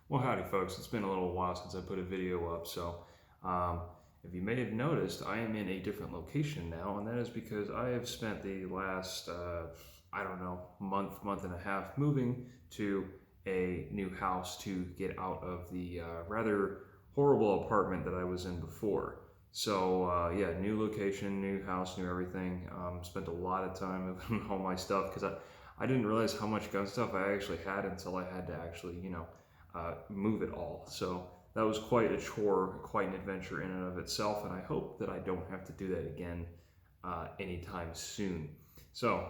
Well, howdy folks, it's been a little while since I put a video up, so if you may have noticed, I am in a different location now, and that is because I have spent the last, I don't know, month and a half moving to a new house to get out of the rather horrible apartment that I was in before. So yeah, new location, new house, new everything. Spent a lot of time moving all my stuff because I didn't realize how much gun stuff I actually had until I had to actually, move it all. So that was quite a chore, quite an adventure in and of itself, and I hope that I don't have to do that again anytime soon. So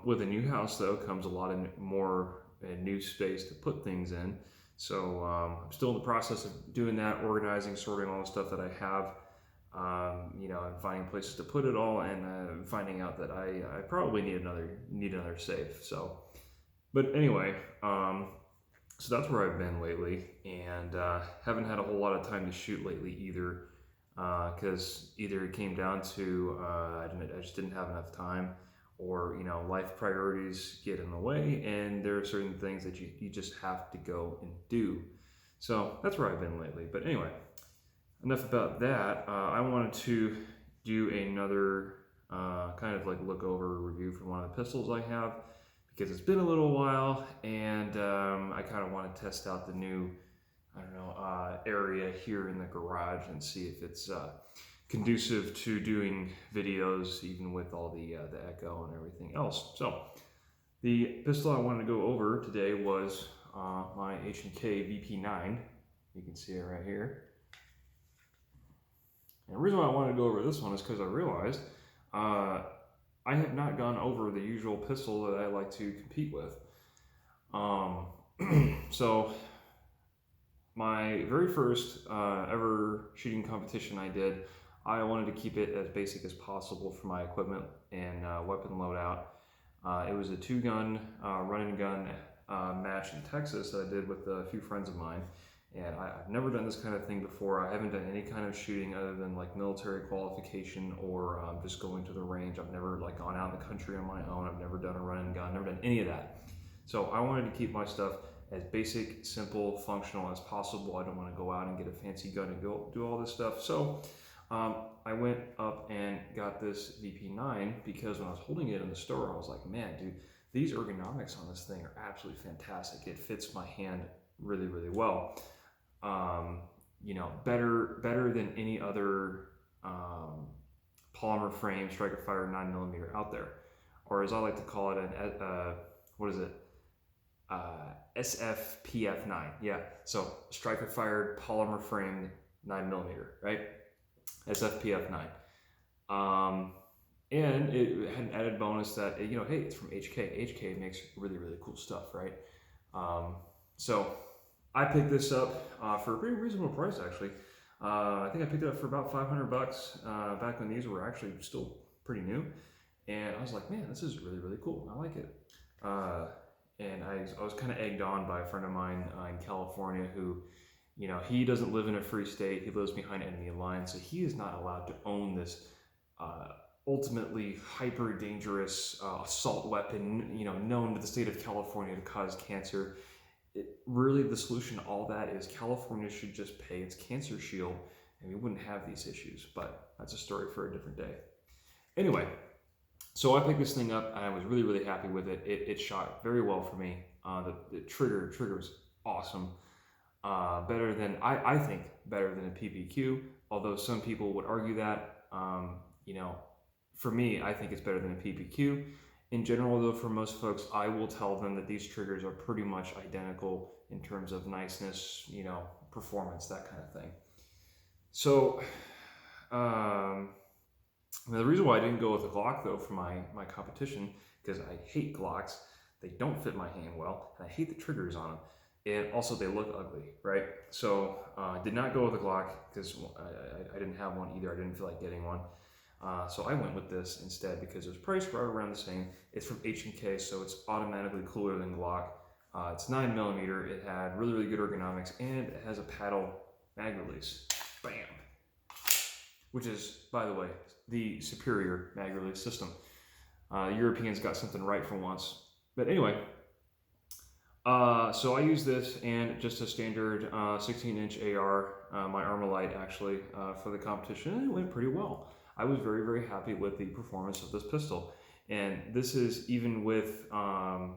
with a new house, though, comes a lot of more new space to put things in. So I'm still in the process of doing that, organizing, sorting all the stuff that I have. And finding places to put it all, and finding out that I probably need another safe. So, but anyway, so that's where I've been lately, and haven't had a whole lot of time to shoot lately either, because either it came down to I just didn't have enough time, or life priorities get in the way, and there are certain things that you just have to go and do. So that's where I've been lately. But anyway, enough about that. I wanted to do another kind of like look over review for one of the pistols I have, because it's been a little while, and I kind of want to test out the new, area here in the garage and see if it's conducive to doing videos, even with all the echo and everything else. So the pistol I wanted to go over today was my H&K VP9. You can see it right here. And the reason why I wanted to go over this one is because I realized I have not gone over the usual pistol that I like to compete with. So my very first ever shooting competition I did, I wanted to keep it as basic as possible for my equipment and weapon loadout. It was a 2-gun run and gun match in Texas that I did with a few friends of mine. And I've never done this kind of thing before. I haven't done any kind of shooting other than like military qualification or just going to the range. I've never like gone out in the country on my own. I've never done a run and gun, never done any of that. So I wanted to keep my stuff as basic, simple, functional as possible. I don't want to go out and get a fancy gun and go do all this stuff. So I went up and got this VP9 because when I was holding it in the store, I was like, man, dude, these ergonomics on this thing are absolutely fantastic. It fits my hand really, really well. Better than any other polymer frame striker fire 9mm out there, or as I like to call it, SFPF9. Yeah, so striker fired polymer frame 9mm, right? SFPF9. And it had an added bonus that hey, it's from HK. HK makes really, really cool stuff, right? So I picked this up for a pretty reasonable price, actually. I think I picked it up for about $500 back when these were actually still pretty new. And I was like, man, this is really, really cool. I like it. And I was kind of egged on by a friend of mine in California who, he doesn't live in a free state. He lives behind enemy lines, so he is not allowed to own this ultimately hyper dangerous assault weapon, known to the state of California to cause cancer. Really, the solution to all that is California should just pay its cancer shield and we wouldn't have these issues, but that's a story for a different day. Anyway, so I picked this thing up and I was really, really happy with it. It shot very well for me. The trigger was awesome. Better than, I think, better than a PPQ, although some people would argue that. For me, I think it's better than a PPQ. In general, though, for most folks, I will tell them that these triggers are pretty much identical in terms of niceness, performance, that kind of thing. So, the reason why I didn't go with a Glock, though, for my competition, because I hate Glocks. They don't fit my hand well, and I hate the triggers on them. And also, they look ugly, right? So, I did not go with a Glock because I didn't have one either. I didn't feel like getting one. So I went with this instead because it was priced right around the same. It's from H&K, so it's automatically cooler than Glock. It's 9mm. It had really, really good ergonomics, and it has a paddle mag release. Bam! Which is, by the way, the superior mag release system. Europeans got something right for once. But anyway, So I use this and just a standard 16-inch AR, my Armalite actually, for the competition, and it went pretty well. I was very, very happy with the performance of this pistol. And this is even with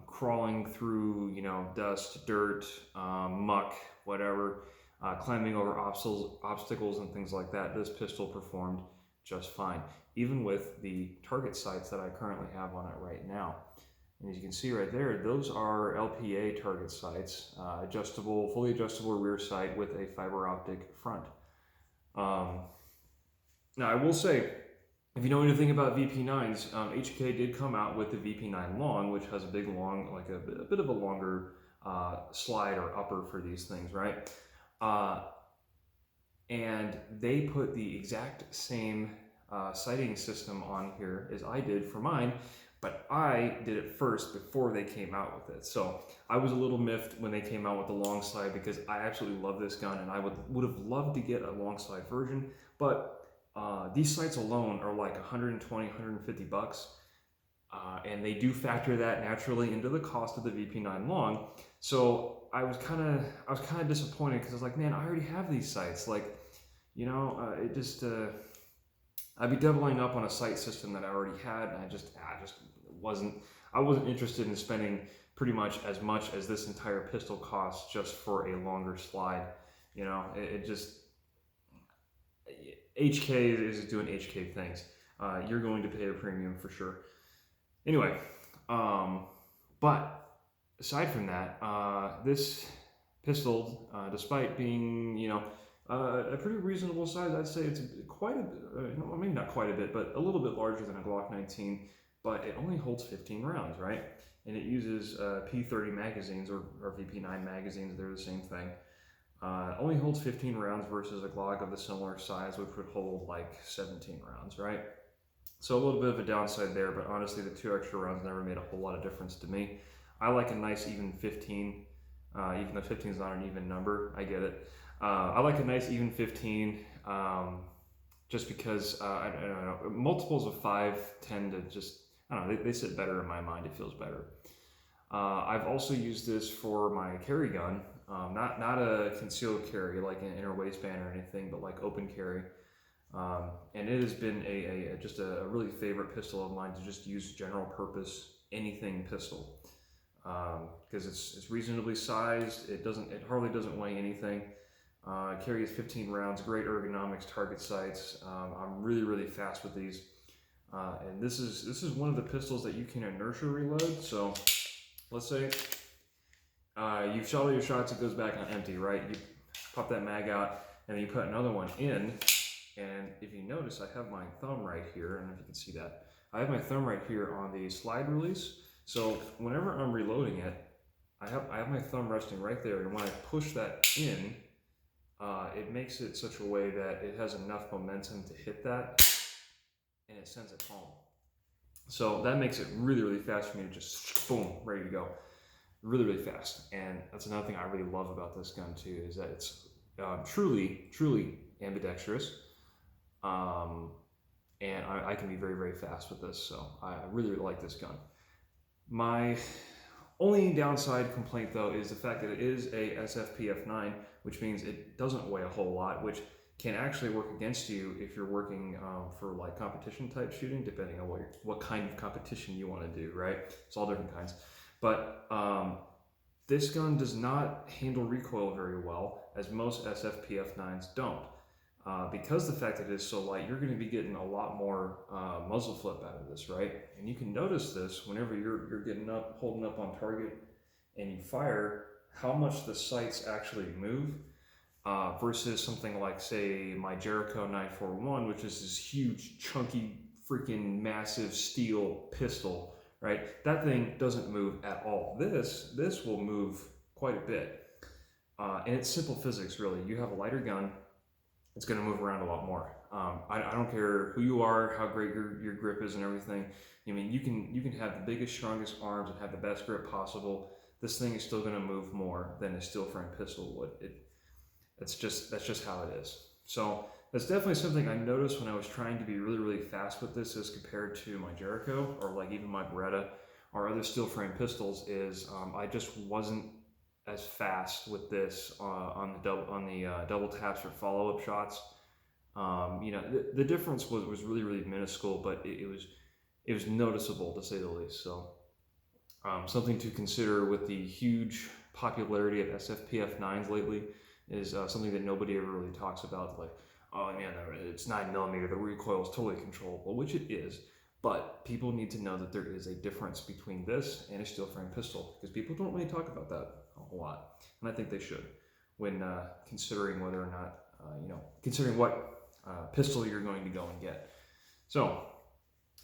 crawling through, you know, dust, dirt, muck, whatever, climbing over obstacles and things like that. This pistol performed just fine, even with the target sights that I currently have on it right now. And as you can see right there, those are LPA target sights, fully adjustable rear sight with a fiber optic front. Now I will say, if you know anything about VP9s, H&K did come out with the VP9 long, which has a big long, like a bit of a longer slide or upper for these things, right? And they put the exact same sighting system on here as I did for mine, but I did it first before they came out with it. So I was a little miffed when they came out with the long slide, because I absolutely love this gun and I would have loved to get a long slide version, but these sights alone are like 120, 150 bucks. And they do factor that naturally into the cost of the VP9 long. So I was kind of disappointed, because I was like, man, I already have these sights. Like, you know, I'd be doubling up on a sight system that I already had, and I wasn't interested in spending pretty much as this entire pistol costs just for a longer slide. You know, HK is doing HK things. You're going to pay a premium for sure. Anyway, but aside from that, this pistol, despite being, you know, a pretty reasonable size, I'd say it's quite a bit, maybe not quite a bit, but a little bit larger than a Glock 19, but it only holds 15 rounds, right? And it uses P30 magazines, or VP9 magazines. They're the same thing. Only holds 15 rounds versus a Glock of the similar size, which would hold like 17 rounds, right? So a little bit of a downside there, but honestly, the 2 extra rounds never made a whole lot of difference to me. I like a nice even 15, even though 15 is not an even number. I get it. I like a nice even 15, just because I don't know, multiples of 5 tend to just, I don't know, they sit better in my mind. It feels better. I've also used this for my carry gun, not a concealed carry like an inner waistband or anything, but like open carry. And it has been just a really favorite pistol of mine to just use general purpose anything pistol, because it's reasonably sized. It hardly doesn't weigh anything. Carries 15 rounds, great ergonomics, target sights. I'm really fast with these, and this is one of the pistols that you can inertia reload. So let's say you've shot all your shots, it goes back on empty, right? You pop that mag out, and then you put another one in. And if you notice, I have my thumb right here. I don't know if you can see that. I have my thumb right here on the slide release. So whenever I'm reloading it, I have my thumb resting right there. And when I push that in, it makes it such a way that it has enough momentum to hit that, and it sends it home. So that makes it really fast for me to just boom, ready to go. Really fast. And that's another thing I really love about this gun too, is that it's truly ambidextrous. And I can be very fast with this, so I really like this gun. My only downside complaint though is the fact that it is a SFPF9, which means it doesn't weigh a whole lot, which can actually work against you if you're working for like competition type shooting, depending on what kind of competition you want to do, right? It's all different kinds. But this gun does not handle recoil very well, as most SFPF9s don't. Because the fact that it is so light, you're going to be getting a lot more muzzle flip out of this, right? And you can notice this whenever you're getting up, holding up on target, and you fire, how much the sights actually move, versus something like, say, my Jericho 941, which is this huge, chunky, freaking massive steel pistol, right? That thing doesn't move at all. This will move quite a bit, and it's simple physics, really. You have a lighter gun, it's going to move around a lot more. I don't care who you are, how great your grip is and everything. I mean, you can have the biggest, strongest arms and have the best grip possible. This thing is still going to move more than a steel frame pistol would. That's just how it is. So that's definitely something I noticed when I was trying to be really fast with this, as compared to my Jericho or like even my Beretta or other steel frame pistols, is I just wasn't as fast with this on the double taps or follow up shots. You know, the difference was really minuscule, but it was noticeable to say the least. So something to consider with the huge popularity of SFPF9s lately is something that nobody ever really talks about. Like, oh man, it's 9mm, the recoil is totally controllable, which it is. But people need to know that there is a difference between this and a steel frame pistol, because people don't really talk about that a whole lot, and I think they should when considering whether or not considering what pistol you're going to go and get. So,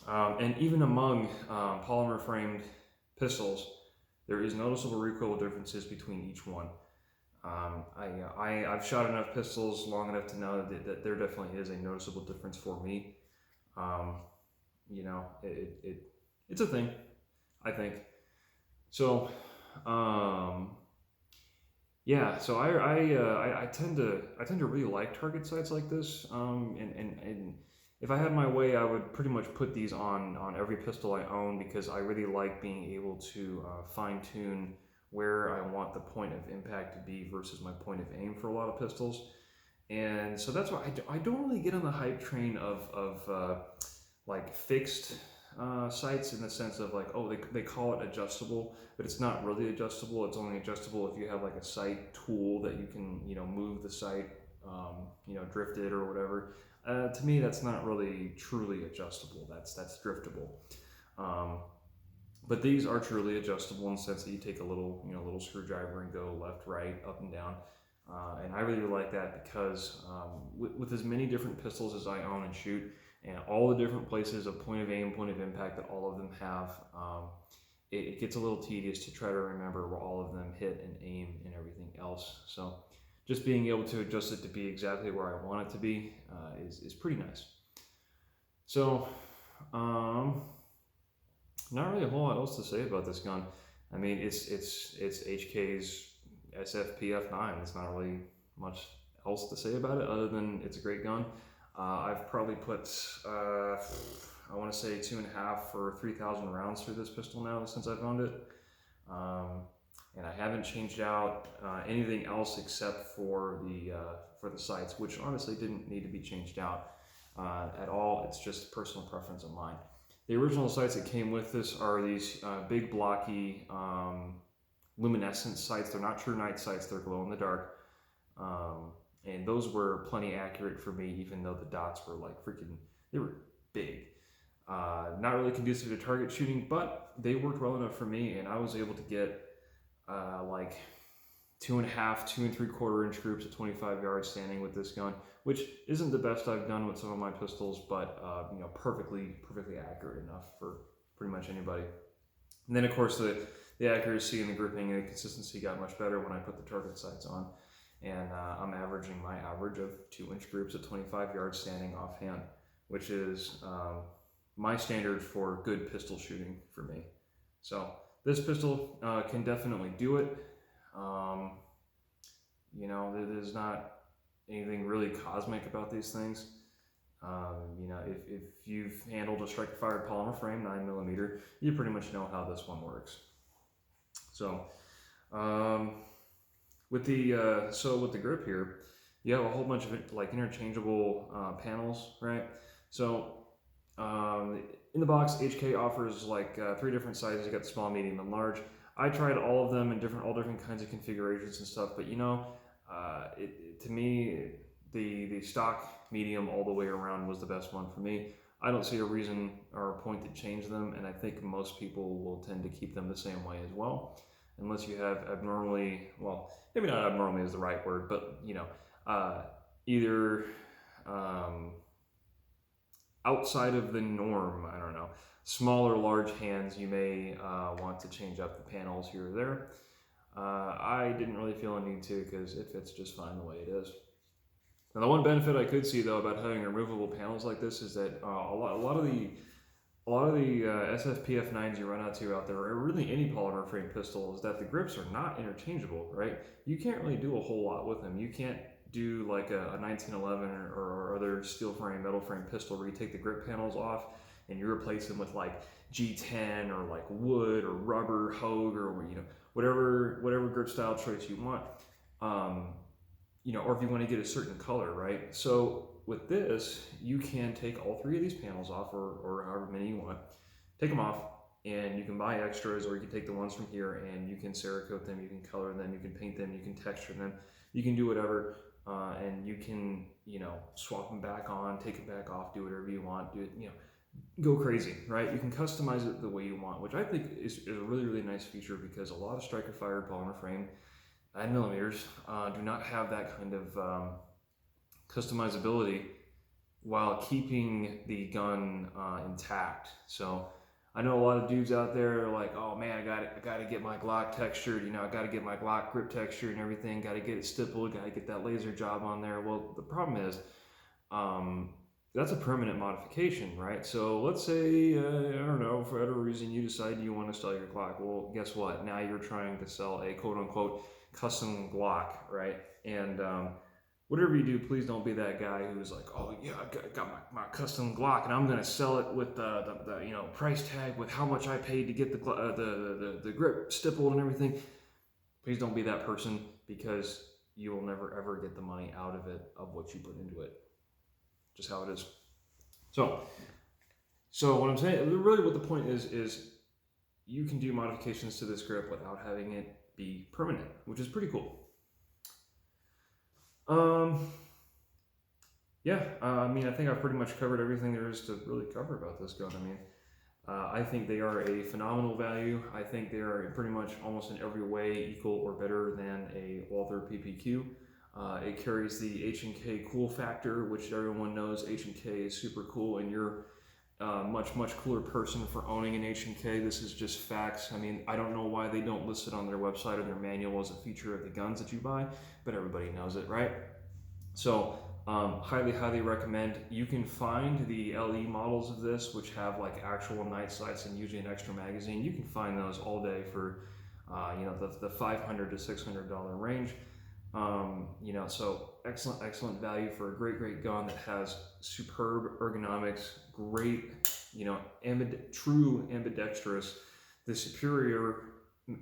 and even among polymer framed pistols, there is noticeable recoil differences between each one. I've shot enough pistols long enough to know that there definitely is a noticeable difference for me. You know, it's a thing, I think. So, yeah. So I tend to really like target sights like this. And if I had my way, I would pretty much put these on every pistol I own, because I really like being able to fine tune where I want the point of impact to be versus my point of aim for a lot of pistols. And so that's why I don't really get on the hype train of like fixed sights, in the sense of like, oh, they call it adjustable, but it's not really adjustable. It's only adjustable if you have like a sight tool that you can, you know, move the sight, drift it or whatever. To me, that's not really truly adjustable. That's driftable. But these are truly adjustable in the sense that you take a little screwdriver and go left, right, up and down. And I really like that because with as many different pistols as I own and shoot, and all the different places of point of aim, point of impact that all of them have, it gets a little tedious to try to remember where all of them hit and aim and everything else. So just being able to adjust it to be exactly where I want it to be is pretty nice. So not really a whole lot else to say about this gun. I mean, it's HK's SFPF9. There's not really much else to say about it other than it's a great gun. I've probably put, I want to say 2.5 or 3,000 rounds through this pistol now since I've owned it. And I haven't changed out anything else except for the sights, which honestly didn't need to be changed out at all. It's just personal preference of mine. The original sights that came with this are these big blocky luminescent sights. They're not true night sights, they're glow in the dark. And those were plenty accurate for me, even though the dots were like they were big. Not really conducive to target shooting, but they worked well enough for me, and I was able to get like 2.5, 2 3/4 inch groups at 25 yards standing with this gun, which isn't the best I've done with some of my pistols, but perfectly accurate enough for pretty much anybody. And then of course the accuracy and the gripping and the consistency got much better when I put the target sights on, and I'm averaging my average of 2-inch groups at 25 yards standing offhand, which is my standard for good pistol shooting for me. So this pistol can definitely do it. There's not anything really cosmic about these things. If you've handled a striker-fired polymer frame 9mm, you pretty much know how this one works. So, with the grip here, you have a whole bunch of like interchangeable panels, right? So, in the box, HK offers like 3 different sizes. You got the small, medium, and large. I tried all of them in all different kinds of configurations and stuff, but to me, the stock medium all the way around was the best one for me. I don't see a reason or a point to change them, and I think most people will tend to keep them the same way as well, unless you have abnormally, well, maybe not abnormally is the right word, but either outside of the norm, I don't know, small or large hands, you may want to change up the panels here or there. I didn't really feel a need to, because it fits just fine the way it is. Now, the one benefit I could see though about having removable panels like this is that a lot of the SFPF9s you run out there, or really any polymer frame pistol, is that the grips are not interchangeable, right? You can't really do a whole lot with them. You can't do like a 1911 or other steel frame, metal frame pistol where you take the grip panels off and you replace them with like G10 or like wood or rubber, Hogue, or whatever grip style choice you want. You know, or if you want to get a certain color, right? So with this, you can take all 3 of these panels off, or however many you want, take them off, and you can buy extras, or you can take the ones from here and you can Cerakote them, you can color them, you can paint them, you can texture them, you can do whatever, and you can, you know, swap them back on, take it back off, do whatever you want, do it, you know, go crazy, right? You can customize it the way you want, which I think is a really, really nice feature, because a lot of striker fired polymer frame 9mm do not have that kind of customizability while keeping the gun intact. So I know a lot of dudes out there are like, oh man, I got to get my Glock textured, you know, I got to get my Glock grip texture and everything, got to get it stippled, got to get that laser job on there. Well, the problem is, that's a permanent modification, right? So let's say, I don't know, for whatever reason you decide you want to sell your Glock. Well, guess what? Now you're trying to sell a quote unquote custom Glock, right? And whatever you do, please don't be that guy who's like, oh yeah, I got my custom Glock, and I'm gonna sell it with the you know, price tag with how much I paid to get the grip stippled and everything. Please don't be that person, because you will never ever get the money out of it, of what you put into it. Just how it is. So what I'm saying, really what the point is you can do modifications to this grip without having it be permanent, which is pretty cool. Yeah, I mean, I think I've pretty much covered everything there is to really cover about this gun. I mean, I think they are a phenomenal value. I think they are pretty much almost in every way equal or better than a Walther PPQ. It carries the H&K cool factor, which everyone knows H&K is super cool, and you're much cooler person for owning an H&K. This is just facts. I mean, I don't know why they don't list it on their website or their manual as a feature of the guns that you buy, but everybody knows it, right? So highly recommend. You can find the LE models of this, which have like actual night sights and usually an extra magazine. You can find those all day for you know, the $500 to $600 range. You know, so excellent value for a great gun that has superb ergonomics, great, you know, true ambidextrous, the superior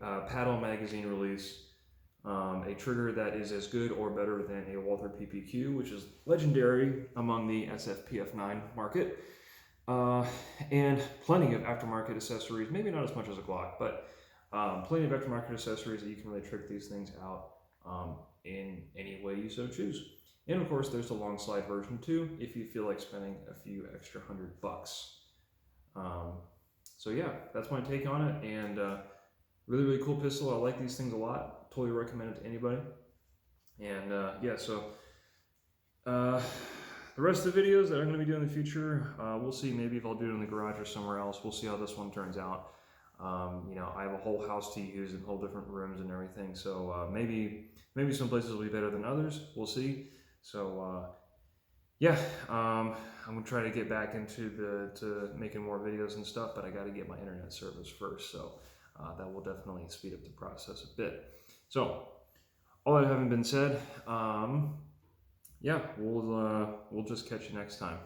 paddle magazine release, a trigger that is as good or better than a Walther PPQ, which is legendary among the SFPF9 market, and plenty of aftermarket accessories, maybe not as much as a Glock, but plenty of aftermarket accessories that you can really trick these things out in any way you so choose. And of course, there's the long slide version too, if you feel like spending a few extra $100. So yeah, that's my take on it, and really cool pistol. I like these things a lot. Totally recommend it to anybody. And yeah, so the rest of the videos that I'm going to be doing in the future, we'll see. Maybe if I'll do it in the garage or somewhere else. We'll see how this one turns out. You know, I have a whole house to use and whole different rooms and everything, so maybe some places will be better than others. We'll see. So yeah, I'm gonna try to get back into making more videos and stuff, but I got to get my internet service first, so that will definitely speed up the process a bit. So all that having been said, yeah, we'll just catch you next time.